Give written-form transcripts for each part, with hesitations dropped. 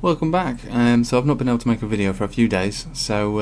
Welcome back. So I've not been able to make a video for a few days, so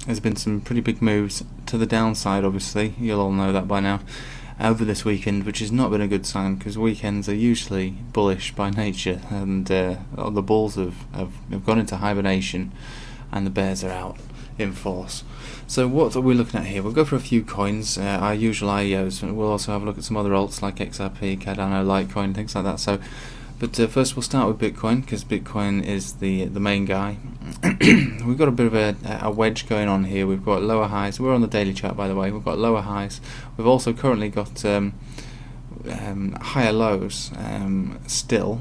there's been some pretty big moves to the downside, obviously, you'll all know that by now, over this weekend, which has not been a good sign because weekends are usually bullish by nature, and the bulls have gone into hibernation and the bears are out in force. So what are we looking at here? We'll go for a few coins, our usual IEOs, and we'll also have a look at some other alts like XRP, Cardano, Litecoin, things like that. But first we'll start with Bitcoin, because Bitcoin is the main guy. We've got a bit of a wedge going on here. We've got lower highs. We're on the daily chart, by the way. We've got lower highs. We've also currently got higher lows still,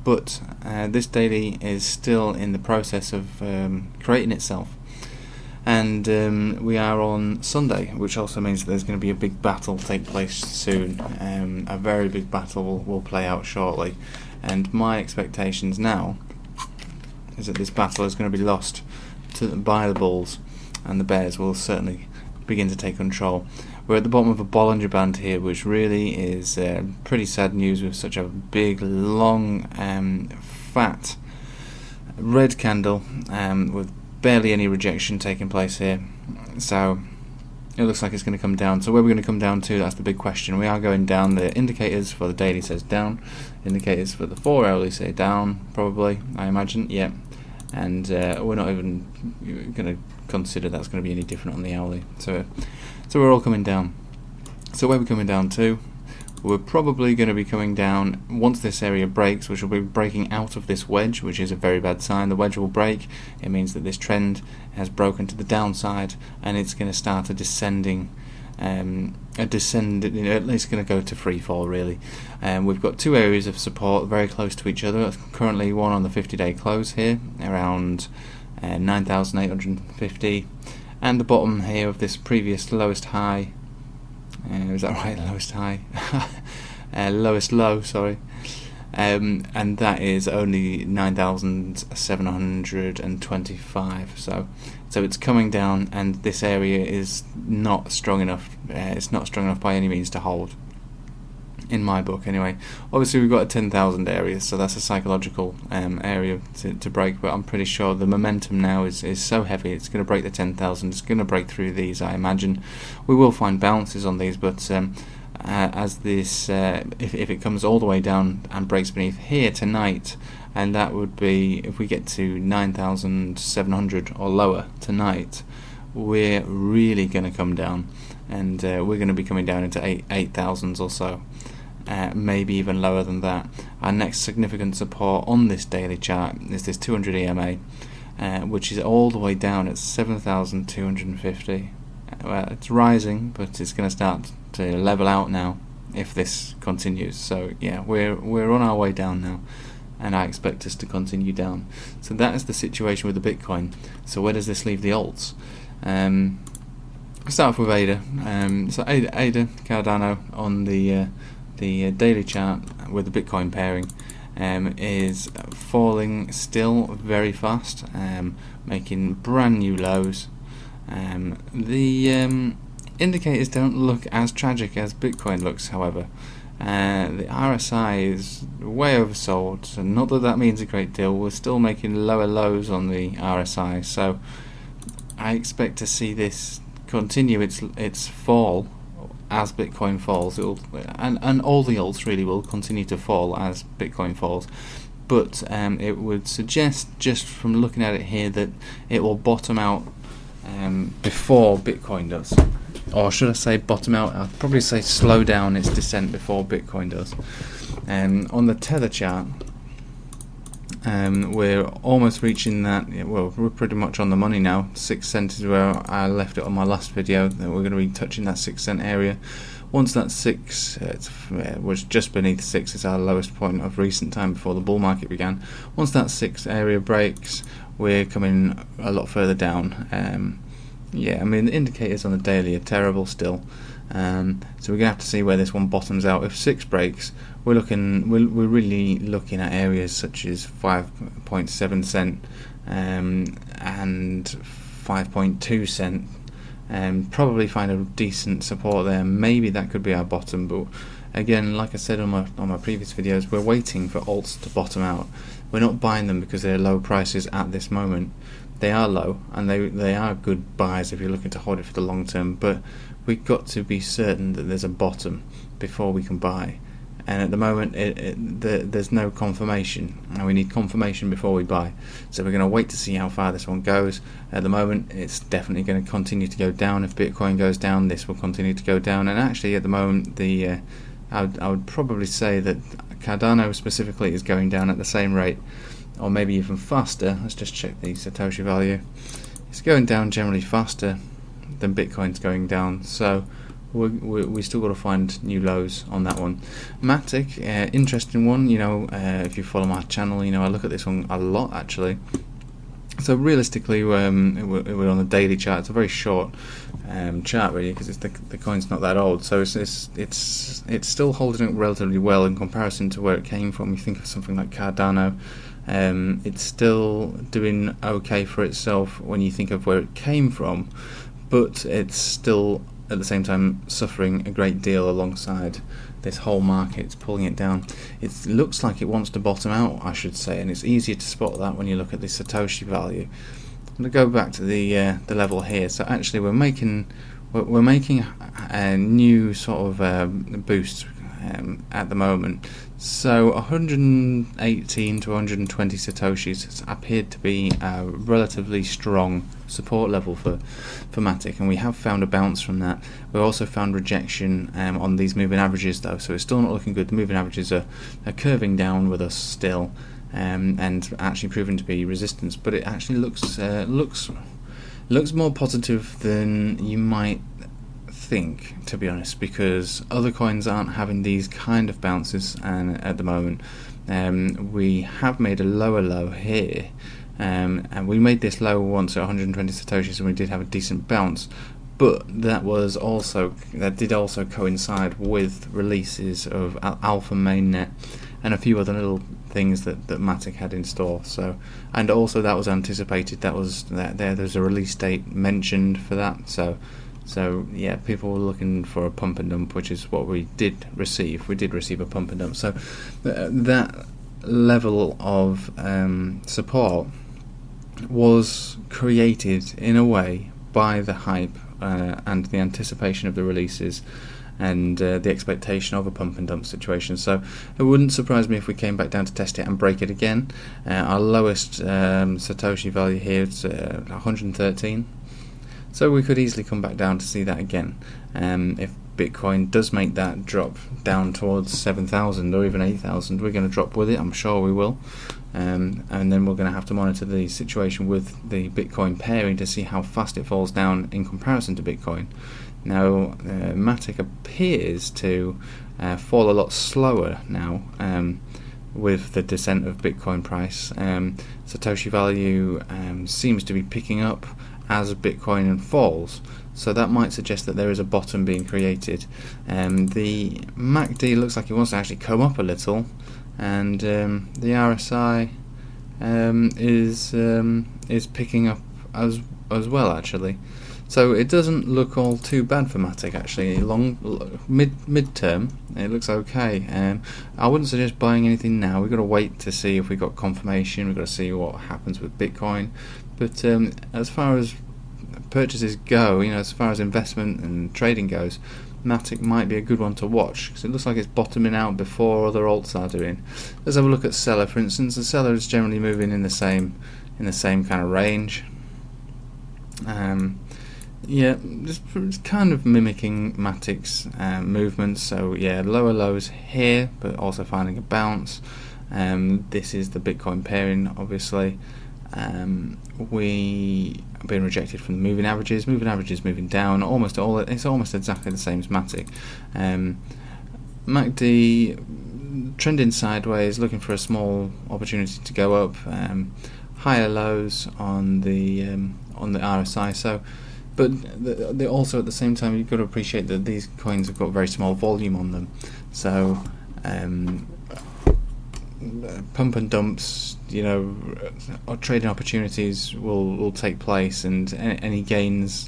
but this daily is still in the process of creating itself. And we are on Sunday, which also means that there's going to be a big battle take place soon. A very big battle will play out shortly, and my expectations now is that this battle is going to be lost by the bulls, and the bears will certainly begin to take control. We're at the bottom of a Bollinger Band here, which really is pretty sad news with such a big, long, fat red candle with barely any rejection taking place here. So it looks like it's going to come down. So where we're going to come down to, that's the big question. We are going down. The indicators for the daily says down. Indicators for the 4 hourly say down, probably, I imagine. Yeah. And we're not even going to consider that's going to be any different on the hourly. So we're all coming down. So where are we coming down to? We're probably going to be coming down once this area breaks, which will be breaking out of this wedge, which is a very bad sign. The wedge will break. It means that this trend has broken to the downside, and it's going to start a descending, at least going to go to free fall, really. We've got two areas of support very close to each other. Currently one on the 50-day close here, around 9,850, and the bottom here of this previous lowest high. Is that right? Lowest high? Lowest low, sorry. And that is only 9,725. So it's coming down, and this area is not strong enough. It's not strong enough by any means to hold, in my book anyway. Obviously we've got a 10,000 area, so that's a psychological area to break, but I'm pretty sure the momentum now is so heavy it's going to break the 10,000. It's going to break through these, I imagine. We will find bounces on these, but as this if it comes all the way down and breaks beneath here tonight, and that would be if we get to 9,700 or lower tonight, we're really going to come down, and we're going to be coming down into 8,000s or so. Maybe even lower than that. Our next significant support on this daily chart is this 200 EMA, which is all the way down at 7,250. Well, it's rising, but it's going to start to level out now if this continues. So yeah, we're on our way down now, and I expect us to continue down. So that is the situation with the Bitcoin. So where does this leave the alts? We'll start off with ADA. So ADA, Cardano on the daily chart with the Bitcoin pairing is falling still very fast, making brand new lows. The indicators don't look as tragic as Bitcoin looks, however. The RSI is way oversold, so not that means a great deal. We're still making lower lows on the RSI, so I expect to see this continue its fall as Bitcoin falls. And all the alts really will continue to fall as Bitcoin falls, but it would suggest, just from looking at it here, that it will bottom out before Bitcoin does. Or should I say bottom out? I'll probably say slow down its descent before Bitcoin does. On the Tether chart, we're almost reaching that. Well, we're pretty much on the money now. 6 cents is where I left it on my last video. We're going to be touching that 6 cent area. Once that 6 was just beneath 6, it's our lowest point of recent time before the bull market began. Once that 6 area breaks, we're coming a lot further down. Yeah, I mean the indicators on the daily are terrible still. So we're gonna have to see where this one bottoms out. If 6 breaks, we're really looking at areas such as 5.7 cent and 5.2 cent. Probably find a decent support there. Maybe that could be our bottom, but again, like I said on my previous videos, we're waiting for alts to bottom out. we're not buying them because they're low prices at this moment. They are low, and they are good buys if you're looking to hold it for the long term, but we've got to be certain that there's a bottom before we can buy. And at the moment there's no confirmation, and we need confirmation before we buy. So we're going to wait to see how far this one goes. At the moment it's definitely going to continue to go down. If Bitcoin goes down, this will continue to go down. And actually at the moment I would probably say that Cardano specifically is going down at the same rate, or maybe even faster. Let's just check the Satoshi value. It's going down generally faster than Bitcoin's going down, so we still got to find new lows on that one. Matic, interesting one. If you follow my channel, I look at this one a lot actually. So realistically, we're on the daily chart. It's a very short chart really, because the coin's not that old. So it's still holding up relatively well in comparison to where it came from. You think of something like Cardano, it's still doing okay for itself when you think of where it came from, but it's still at the same time suffering a great deal alongside this whole market. It's pulling it down. It looks like it wants to bottom out, I should say, and it's easier to spot that when you look at the Satoshi value. I'm going to go back to the level here. So actually we're making a new sort of boost at the moment. So 118 to 120 Satoshis has appeared to be a relatively strong support level for Matic, and we have found a bounce from that. We've also found rejection on these moving averages though, so it's still not looking good. The moving averages are curving down with us still, and actually proving to be resistance, but it actually looks more positive than you might think, to be honest, because other coins aren't having these kind of bounces at the moment. We have made a lower low here, and we made this low once at 120 Satoshis, and we did have a decent bounce, but that did also coincide with releases of Alpha Mainnet and a few other little things that Matic had in store. So, and also that was anticipated. There's a release date mentioned for that. So yeah, people were looking for a pump and dump, which is what we did receive. We did receive a pump and dump. So that level of support was created in a way by the hype and the anticipation of the releases, and the expectation of a pump and dump situation. So it wouldn't surprise me if we came back down to test it and break it again. Our lowest Satoshi value here is 113. So we could easily come back down to see that again. If Bitcoin does make that drop down towards 7,000 or even 8,000, we're going to drop with it, I'm sure we will. And then we're going to have to monitor the situation with the Bitcoin pairing to see how fast it falls down in comparison to Bitcoin. Now, Matic appears to fall a lot slower now with the descent of Bitcoin price. Satoshi value seems to be picking up as Bitcoin falls, so that might suggest that there is a bottom being created. The MACD looks like it wants to actually come up a little, and the RSI is picking up as well actually. So it doesn't look all too bad for Matic actually. Mid-term it looks okay. I wouldn't suggest buying anything now. We've got to wait to see if we got confirmation. We've got to see what happens with Bitcoin. But as far as purchases go, as far as investment and trading goes, Matic might be a good one to watch, because it looks like it's bottoming out before other alts are doing. Let's have a look at Celr, for instance. The Celr is generally moving in the same kind of range. Yeah, it's kind of mimicking Matic's movements. So yeah, lower lows here, but also finding a bounce. This is the Bitcoin pairing, obviously. We have been rejected from the moving averages. Moving averages moving down. It's almost exactly the same as Matic. MACD trending sideways, looking for a small opportunity to go up. Higher lows on the RSI. So, but they also at the same time, you've got to appreciate that these coins have got very small volume on them. So pump and dumps, or trading opportunities will take place, and any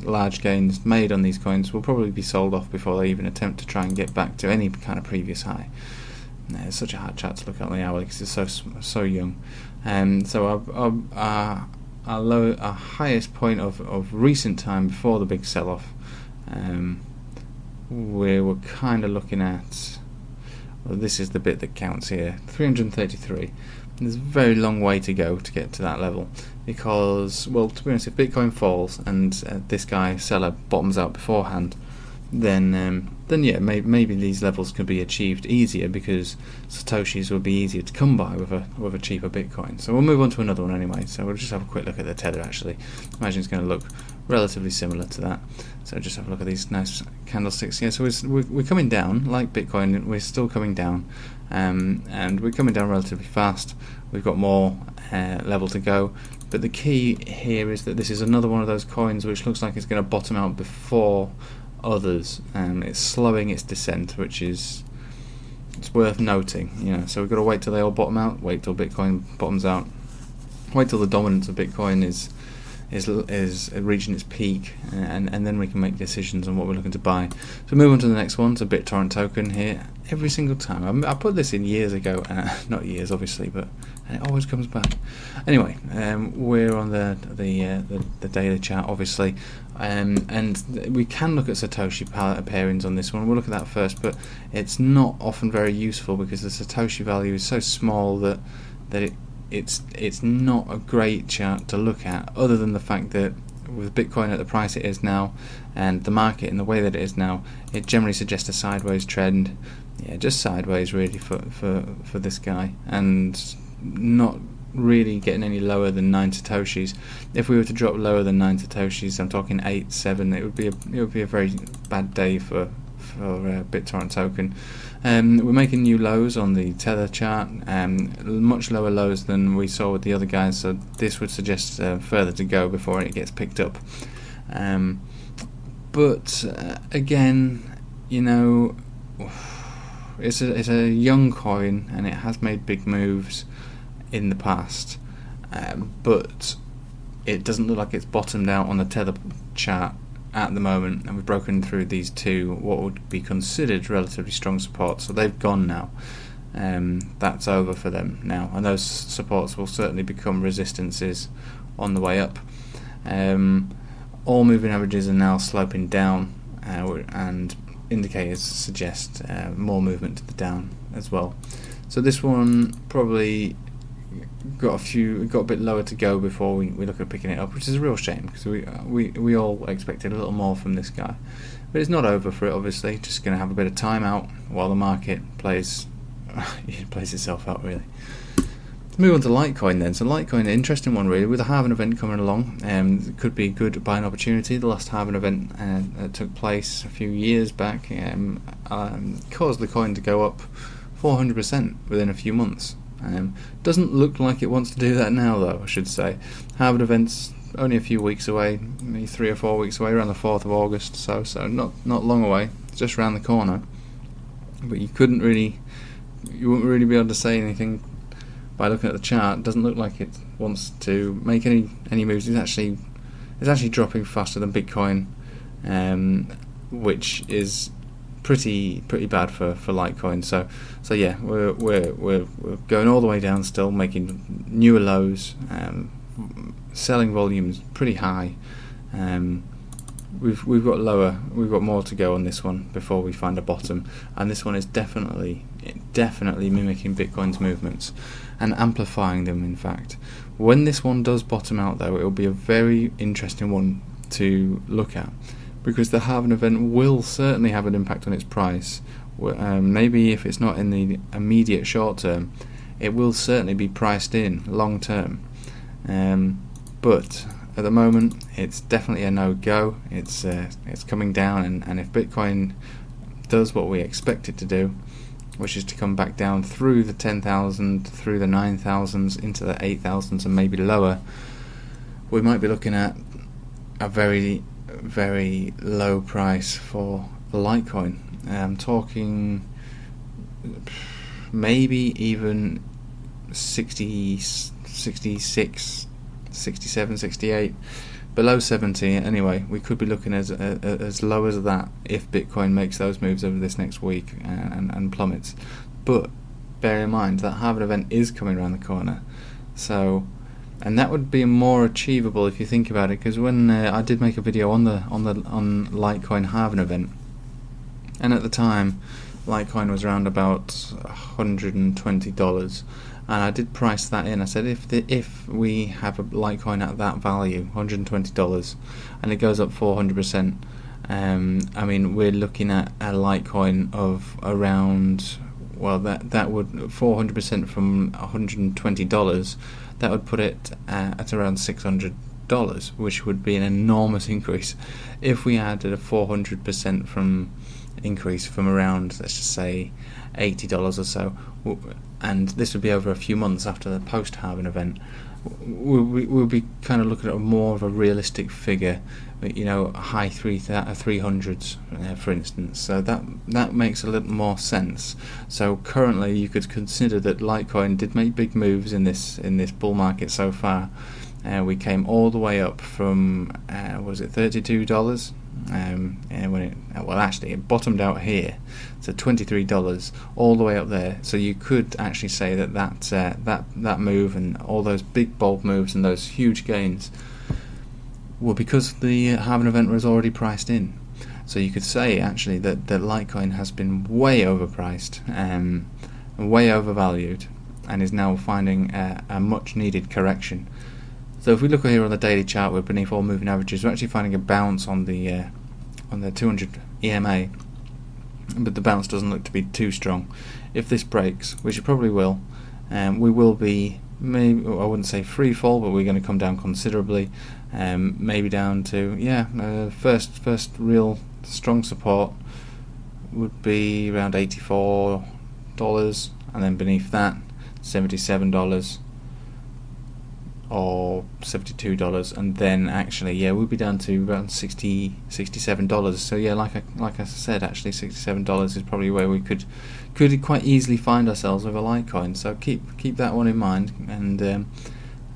large gains made on these coins will probably be sold off before they even attempt to try and get back to any kind of previous high. It's such a hard chart to look at on the hour because it's so young. So our highest point of recent time before the big sell-off, we were kind of looking at, well, this is the bit that counts here, 333. There's a very long way to go to get to that level, because, well, to be honest, if Bitcoin falls and this guy Celr bottoms out beforehand, then yeah, maybe these levels could be achieved easier, because Satoshis would be easier to come by with a cheaper Bitcoin. So we'll move on to another one anyway. So we'll just have a quick look at the tether. Actually, imagine it's going to look relatively similar to that. So just have a look at these nice candlesticks here. So we're coming down like Bitcoin. We're still coming down, and we're coming down relatively fast. We've got more level to go. But the key here is that this is another one of those coins which looks like it's going to bottom out before others, and it's slowing its descent, which is, it's worth noting. So we've got to wait till they all bottom out, wait till Bitcoin bottoms out, wait till the dominance of Bitcoin is reaching its peak, and then we can make decisions on what we're looking to buy. So move on to the next one. It's a BitTorrent token here. Every single time I put this in years ago, not years obviously, but it always comes back. Anyway, we're on the daily chart obviously, and we can look at Satoshi pairings on this one. We'll look at that first, but it's not often very useful because the Satoshi value is so small that it's not a great chart to look at, other than the fact that with Bitcoin at the price it is now and the market in the way that it is now, it generally suggests a sideways trend. Yeah, just sideways really for this guy, and not really getting any lower than 9 Satoshis. If we were to drop lower than 9 Satoshis, I'm talking 8, 7, it would be a very bad day for BitTorrent token. We're making new lows on the tether chart, much lower lows than we saw with the other guys, so this would suggest further to go before it gets picked up. But again, it's a young coin and it has made big moves in the past, but it doesn't look like it's bottomed out on the tether chart at the moment, and we've broken through these two what would be considered relatively strong supports, so they've gone now. That's over for them now, and those supports will certainly become resistances on the way up. All moving averages are now sloping down, and indicators suggest more movement to the down as well. So this one probably got a bit lower to go before we look at picking it up, which is a real shame, because we all expected a little more from this guy. But it's not over for it, obviously. Just going to have a bit of time out while the market plays itself out, really. Let's move on to Litecoin then. So Litecoin, an interesting one really, with the halving event coming along. It could be a good buying opportunity. The last halving event that took place a few years back caused the coin to go up 400% within a few months. Doesn't look like it wants to do that now, though, I should say. Halving event's only a few weeks away, maybe 3 or 4 weeks away, around the 4th of August, so not long away. It's just around the corner. But you wouldn't really be able to say anything by looking at the chart. It doesn't look like it wants to make any moves. It's actually dropping faster than Bitcoin, which is pretty bad for Litecoin. So yeah, we're going all the way down still, making newer lows, selling volumes pretty high. We've got more to go on this one before we find a bottom, and this one is definitely mimicking Bitcoin's movements and amplifying them. In fact, when this one does bottom out, though, it will be a very interesting one to look at, because the halving event will certainly have an impact on its price. Maybe if it's not in the immediate short term, it will certainly be priced in long term. But at the moment, it's definitely a no-go. It's coming down, and if Bitcoin does what we expect it to do, which is to come back down through the 10,000, through the 9,000s, into the 8,000s, and maybe lower, we might be looking at a very, very low price for Litecoin. I'm talking maybe even 60, 66, 67, 68, below 70 anyway. We could be looking as low as that if Bitcoin makes those moves over this next week and plummets. But bear in mind that halving event is coming around the corner. So, and that would be more achievable if you think about it, because when I did make a video on Litecoin halving event, and at the time Litecoin was around about $120, and I did price that in. I said if we have a Litecoin at that value, $120, and it goes up 400%, I mean, we're looking at a Litecoin of around, well, that would 400% from $120. That would put it at around $600, which would be an enormous increase. If we added a 400% from increase from around, let's just say, $80 or so, and this would be over a few months after the post-halving event, we'll be kind of looking at more of a realistic figure, you know, high 300s, for instance. So that makes a little more sense. So currently, you could consider that Litecoin did make big moves in this bull market so far. We came all the way up from was it $32? And when it bottomed out here, so $23, all the way up there. So you could actually say that move and all those big bold moves and those huge gains were because the halving event was already priced in. So you could say actually that Litecoin has been way overpriced and way overvalued, and is now finding a much needed correction. So if we look here on the daily chart, we're beneath all moving averages. We're actually finding a bounce on the 200 EMA, but the bounce doesn't look to be too strong. If this breaks, which it probably will, we will be, maybe, I wouldn't say free fall, but we're going to come down considerably, maybe down to first real strong support would be around $84, and then beneath that $77 or $72, and then actually we'll be down to around $67. So like I said, actually $67 is probably where we could quite easily find ourselves with a Litecoin. So keep that one in mind, and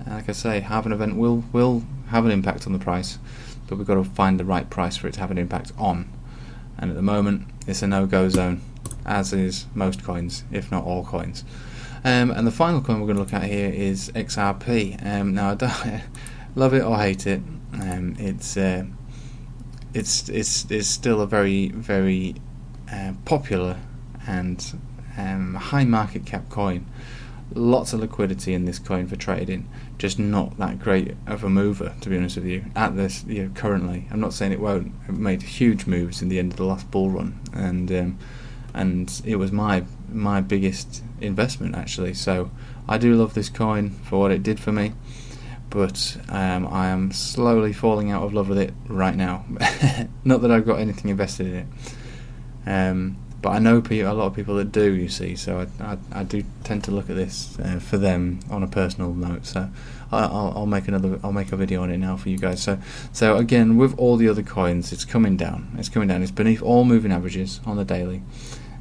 like I say, halving event will have an impact on the price, but we've got to find the right price for it to have an impact on. And at the moment, it's a no-go zone, as is most coins, if not all coins. And the final coin we're going to look at here is XRP. Now, I don't love it or hate it. It's still a very, very popular and high market cap coin. Lots of liquidity in this coin for trading, just not that great of a mover, to be honest with you. At this, currently, I'm not saying it won't. It made huge moves in the end of the last bull run, and it was my biggest investment, actually. So I do love this coin for what it did for me, but I am slowly falling out of love with it right now. Not that I've got anything invested in it, but I know a lot of people that do, you see, so I do tend to look at this for them on a personal note. So I'll make a video on it now for you guys. So again, with all the other coins, it's coming down. It's beneath all moving averages on the daily.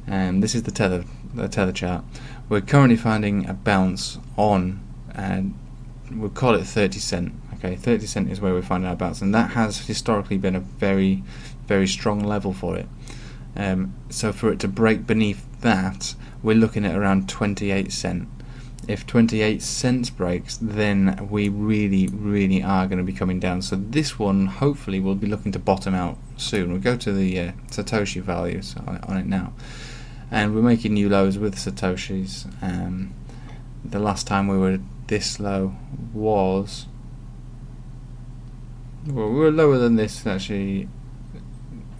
And this is the tether chart. We're currently finding a bounce on, and we'll call it 30 cent. Okay, 30 cent is where we're finding our bounce, and that has historically been a very, very strong level for it. So for it to break beneath that, we're looking at around 28 cent. If 28 cents breaks, then we really, really are going to be coming down. So this one, hopefully, we'll be looking to bottom out soon. We'll go to the Satoshi values on it now. And we're making new lows with Satoshis. The last time we were this low was... Well, we were lower than this, actually.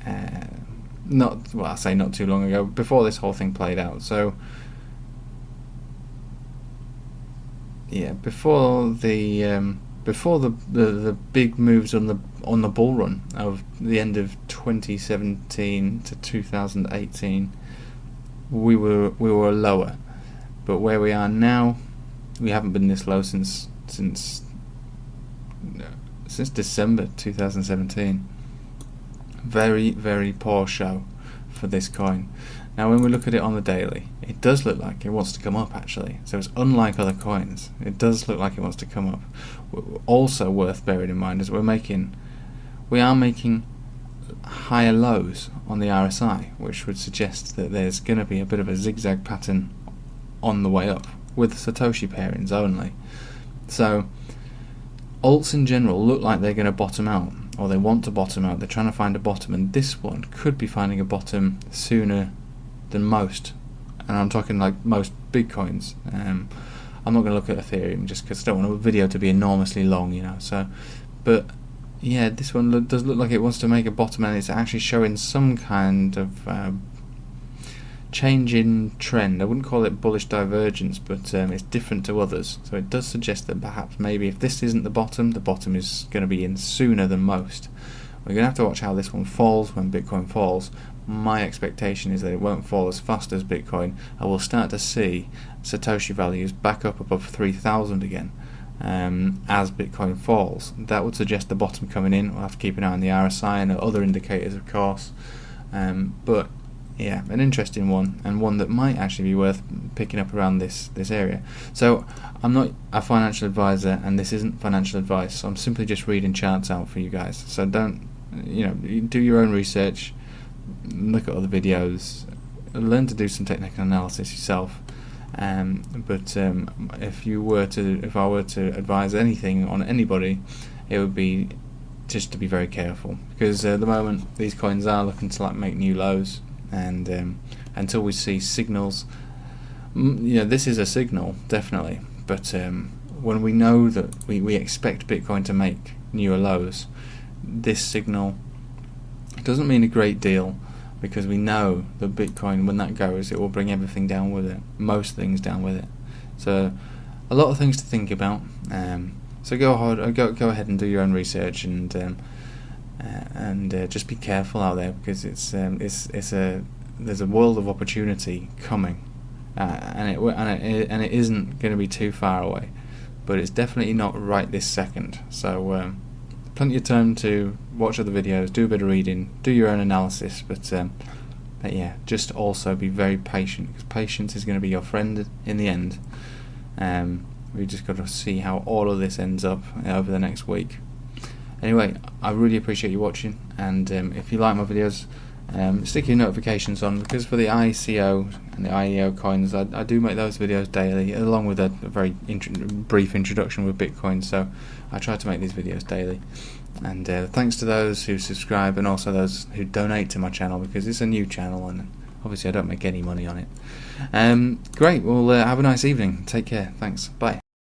I say not too long ago, before this whole thing played out. So, yeah, before the big moves on the bull run of the end of 2017 to 2018, we were lower. But where we are now, we haven't been this low since December 2017. Very, very poor show for this coin. Now when we look at it on the daily, it does look like it wants to come up, actually. So it's unlike other coins. It does look like it wants to come up. Also worth bearing in mind is we are making higher lows on the RSI, which would suggest that there's going to be a bit of a zigzag pattern on the way up with Satoshi pairings only. So alts in general look like they're going to bottom out, or they want to bottom out. They're trying to find a bottom, and this one could be finding a bottom sooner than most. And I'm talking like most Bitcoins. I'm not going to look at Ethereum just because I don't want a video to be enormously long, you know. So, but yeah, this one does look like it wants to make a bottom, and it's actually showing some kind of change in trend. I wouldn't call it bullish divergence, but it's different to others. So it does suggest that perhaps maybe if this isn't the bottom is going to be in sooner than most. We're going to have to watch how this one falls when Bitcoin falls. My expectation is that it won't fall as fast as Bitcoin, and we'll start to see Satoshi values back up above 3,000 again as Bitcoin falls. That would suggest the bottom coming in. We'll have to keep an eye on the RSI and other indicators, of course. But yeah, an interesting one, and one that might actually be worth picking up around this area. So I'm not a financial advisor, and this isn't financial advice. So I'm simply just reading charts out for you guys. So don't, you do your own research, look at other videos, learn to do some technical analysis yourself. But if I were to advise anything on anybody, it would be just to be very careful, because at the moment these coins are looking to make new lows, and until we see signals, this is a signal definitely. But when we know that we expect Bitcoin to make newer lows, this signal doesn't mean a great deal, because we know that Bitcoin, when that goes, it will bring everything down with it, most things down with it. So a lot of things to think about. So go ahead and do your own research, and just be careful out there, because there's a world of opportunity coming, and it isn't going to be too far away, but it's definitely not right this second. So plenty of time to watch other videos, do a bit of reading, do your own analysis, but yeah, just also be very patient, because patience is going to be your friend in the end. We've just got to see how all of this ends up over the next week. Anyway, I really appreciate you watching, and if you like my videos, stick your notifications on, because for the ICO and the IEO coins, I do make those videos daily, along with a very brief introduction with Bitcoin. So I try to make these videos daily, and thanks to those who subscribe, and also those who donate to my channel, because it's a new channel and obviously I don't make any money on it. Great, well have a nice evening, take care, thanks, bye.